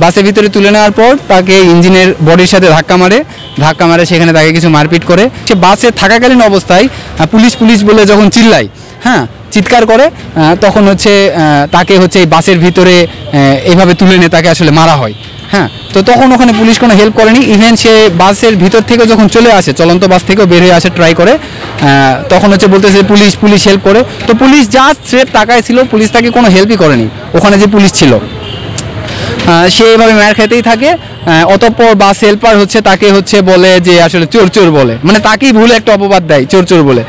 বাসের ভিতরে তুলে নেওয়ার পর তাকে ইঞ্জিনের বডির সাথে ধাক্কা মারে, সেখানে তাকে কিছু মারপিট করে। সে বাসে থাকাকালীন অবস্থায় পুলিশ পুলিশ বলে যখন চিল্লায়, হ্যাঁ চিৎকার করে, তখন হচ্ছে তাকে হচ্ছে এই বাসের ভিতরে এইভাবে তুলে নিয়ে তাকে আসলে মারা হয়। হ্যাঁ, তো তখন ওখানে পুলিশ কোনো হেল্প করেনি। ইভেন সে বাসের ভিতর থেকে যখন চলে আসে, চলন্ত বাস থেকেও বের হয়ে আসে ট্রাই করে, তখন হচ্ছে বলতেছে পুলিশ হেল্প করে। তো পুলিশ জাস্ট স্রেফ তাকায় ছিল, পুলিশ তাকে কোনো হেল্পই করেনি। ওখানে যে পুলিশ ছিল সে এভাবে মার খেতেই থাকে। অতঃপর বাস হেল্পার হচ্ছে তাকে হচ্ছে বলে যে আসলে চোর বলে, মানে তাকেই ভুলে একটা অপবাদ দেয় চোর বলে।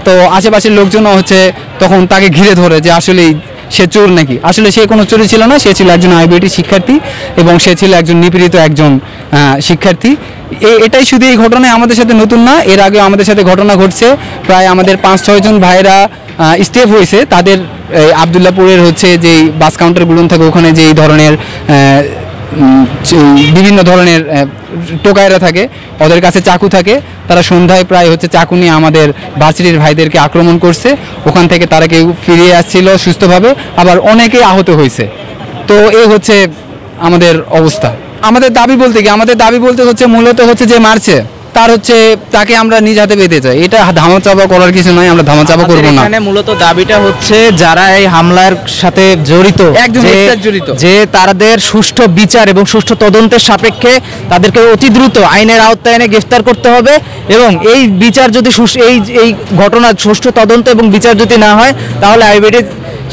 তো আশেপাশের লোকজনও হচ্ছে তখন তাকে ঘিরে ধরে যে আসলেই সে চোর নাকি। আসলে সে কোনো চোরই ছিল না, সে ছিল একজন আইবিএটি শিক্ষার্থী এবং সে ছিল একজন নিপীড়িত একজন শিক্ষার্থী। এটাই শুধু এই ঘটনায় আমাদের সাথে নতুন না, এর আগে আমাদের সাথে ঘটনা ঘটছে। প্রায় আমাদের 5-6 জন ভাইয়েরা স্টেপ হয়েছে, তাদের আবদুল্লাপুরের হচ্ছে যেই বাস কাউন্টারগুলো থাকে ওখানে যেই ধরনের বিভিন্ন ধরনের টোকাইরা থাকে, ওদের কাছে চাকু থাকে, তারা সন্ধ্যায় প্রায় হচ্ছে চাকু নিয়ে আমাদের ভার্সিটির ভাইদেরকে আক্রমণ করছে। ওখান থেকে তারা কেউ ফিরিয়ে আসছিল সুস্থভাবে, আবার অনেকেই আহত হয়েছে। তো এই হচ্ছে আমাদের অবস্থা। আমাদের দাবি বলতে হচ্ছে মূলত হচ্ছে যে মারছে তার হচ্ছে তাকে আমরা নিজ হাতে পেতে চাই। এটা ধামাচাপা করার কিছু নয়, আমরা ধামাচাপা করবো না। এখানে মূলত দাবিটা হচ্ছে যারা এই হামলার সাথে জড়িত, যে তাদের সুষ্ঠু বিচার এবং সুষ্ঠু তদন্তের সাপেক্ষে তাদেরকে অতি দ্রুত আইনের আওতায় এনে গ্রেফতার করতে হবে। এবং এই বিচার যদি এই ঘটনার সুষ্ঠু তদন্ত এবং বিচার যদি না হয়, তাহলে আইবিএটির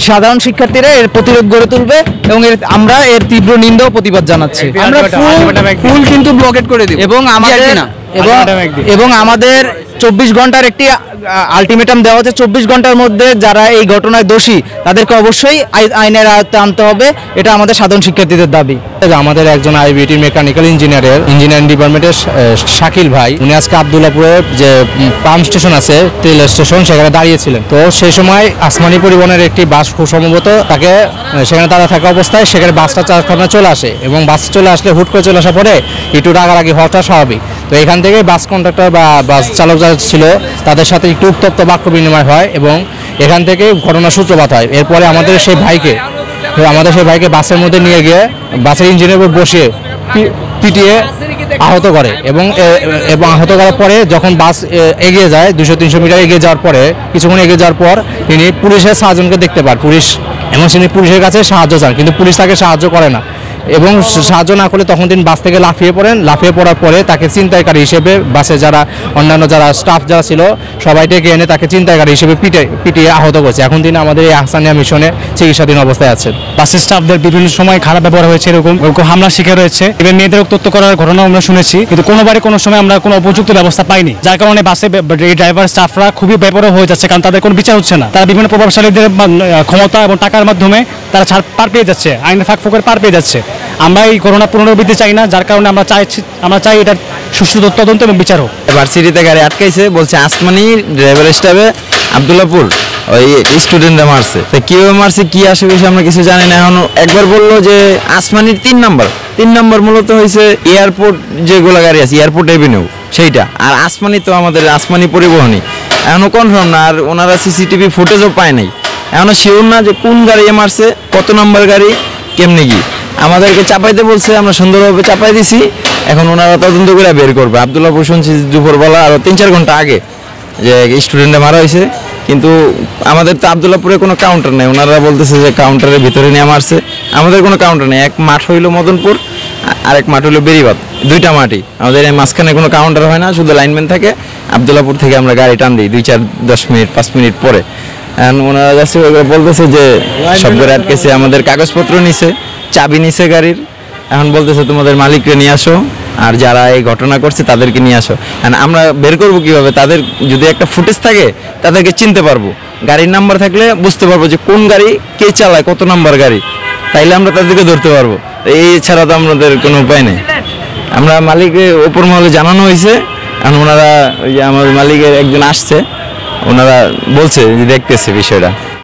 সাধারণ শিক্ষার্থীরা এর প্রতিরোধ গড়ে তুলবে এবং আমরা এর তীব্র নিন্দা ও প্রতিবাদ জানাচ্ছি। আমরা ফুল কিন্তু ব্লকেট করে দিব এবং আমাদের 24 ঘন্টার একটি আলটিমেটাম দেওয়া হচ্ছে। 24 ঘন্টার মধ্যে যারা এই ঘটনায় দোষী তাদেরকে অবশ্যই আইনের আওতায় আনতে হবে, এটা আমাদের সাধারণ শিক্ষার্থীদের দাবি। আমাদের একজন আইবিএটি মেকানিক্যাল ইঞ্জিনিয়ারিং ডিপার্টমেন্টের শাকিল ভাই, উনি আজকে আবদুল্লাপুরের যে পাম্প স্টেশন আছে, তেল স্টেশন, সেখানে দাঁড়িয়েছিলেন। তো সেই সময় আসমানি পরিবহনের একটি বাস খুব সম্ভবত তাকে সেখানে দাঁড়া থাকা অবস্থায় সেখানে বাসটা চারখানা চলে আসে এবং বাস চলে আসলে হুট করে চলে আসার পরে একটু রাগারাগি হওয়াটা স্বাভাবিক। তো এখান থেকে বাস কন্ডাক্টর বা বাস চালক যারা ছিল তাদের সাথে একটু উত্তপ্ত বাক্য বিনিময় হয় এবং এখান থেকে ঘটনার সূত্রপাত হয়। এরপরে আমাদের সেই ভাইকে বাসের মধ্যে নিয়ে গিয়ে বাসের ইঞ্জিনের উপর বসিয়ে পিটিয়ে আহত করে এবং আহত করার পরে যখন বাস এগিয়ে যায় 200-300 মিটার এগিয়ে যাওয়ার পরে, কিছুক্ষণ এগিয়ে যাওয়ার পর তিনি পুলিশের সাহায্যকে দেখতে পান। তিনি পুলিশের কাছে সাহায্য চান, কিন্তু পুলিশ তাকে সাহায্য করে না এবং সাহায্য না করলে তখন তিনি বাস থেকে লাফিয়ে পড়ার পরে তাকে ছিনতাইকারী হিসেবে বাসে অন্যান্য যারা স্টাফ যারা ছিল সবাই ডেকে এনে তাকে ছিনতাইকারী হিসেবে পিটিয়ে আহত করছে। এখন তিনি আমাদের এই আহসানিয়া মিশনে চিকিৎসাধীন অবস্থায় আছেন। বাসের স্টাফদের বিভিন্ন সময় খারাপ ব্যবহার হয়েছে, এরকম হামলার শিকার হয়েছে, এবং মেয়েদের উত্তক্ত করার ঘটনা আমরা শুনেছি, কিন্তু কোনোবারে কোনো সময় আমরা কোনো উপযুক্ত ব্যবস্থা পাইনি, যার কারণে বাসে এই ড্রাইভার স্টাফরা খুবই বেপরোয়া হয়ে যাচ্ছে, কারণ তাদের কোনো বিচার হচ্ছে না। তারা বিভিন্ন প্রভাবশালীদের ক্ষমতা এবং টাকার মাধ্যমে তারা পার পেয়ে যাচ্ছে, আইনের ফাঁক ফোকরে পার পেয়ে যাচ্ছে। আমরা এই করোনা পুনরাবৃত্তি চাই না, যার কারণে আমরা চাই এটার সুষ্ঠু তদন্ত এবং বিচার হোক। ভার্সিটিতে গাড়ি আটকাইছে, বলছে আসমানি ড্রাইভার স্টাফে আবদুল্লাপুর ওই স্টুডেন্টরা মারছে। কিভাবে মারছে, কি আশেপাশে আমরা কিছু জানি না। এখন একবার বললো যে আসমানির 3 নম্বর মূলত হয়েছে এয়ারপোর্ট, যেগুলো গাড়ি আছে এয়ারপোর্ট এভিনিউ সেইটা, আর আসমানি তো আমাদের আসমানি পরিবহনই। এখনও কনফার্ম না, আর ওনারা সিসিটিভি ফুটেজও পায় নাই, এখনও শিওর না যে কোন গাড়ি মারছে, কত নম্বর গাড়ি, কেমনি কি। আমাদেরকে চাপাইতে বলছে, আমরা সুন্দরভাবে চাপাই দিছি। এখন ওনারা তদন্ত করে বের করবে। আবদুল্লাপুর শুনছি দুপুরবেলা আরও 3-4 ঘন্টা আগে যে স্টুডেন্টরা মারা হয়েছে, কিন্তু আমাদের তো আবদুল্লাপুরে কোনো কাউন্টার নেই। ওনারা বলতেছে যে কাউন্টারের ভিতরে নিয়ে মারছে। আমাদের কোনো কাউন্টার নেই, এক মাঠ হইলো মদনপুর, আরেক মাঠ হইলো বেরিবাদ, 2টা মাঠই। আমাদের এই মাঝখানে কোনো কাউন্টার হয় না, শুধু লাইনম্যান থাকে। আবদুল্লাপুর থেকে আমরা গাড়ি টান দিই 2-4-10 মিনিট 5 মিনিট পরে। ওনারা যাচ্ছে বলতেছে যে সব গাড়ি আটকেছে, আমাদের কাগজপত্র নিছে, চাবি নিছে গাড়ির। এখন বলতেছে তোমাদের মালিককে নিয়ে আসো, আর যারা এই ঘটনা করছে তাদেরকে নিয়ে আসো। আমরা বের করবো কিভাবে? তাদের যদি একটা ফুটেজ থাকে তাদেরকে চিনতে পারবো, গাড়ির নাম্বার থাকলে বুঝতে পারবো যে কোন গাড়ি কে চালায়, কত নাম্বার গাড়ি, তাইলে আমরা তাদেরকে ধরতে পারবো। এই ছাড়া তো আমাদের কোনো উপায় নেই। আমরা মালিককে ওপর মহলে জানানো হয়েছে, এখন ওনারা ওই যে আমাদের মালিকের একজন আসছে, ওনারা বলছে যে দেখতেছে বিষয়টা।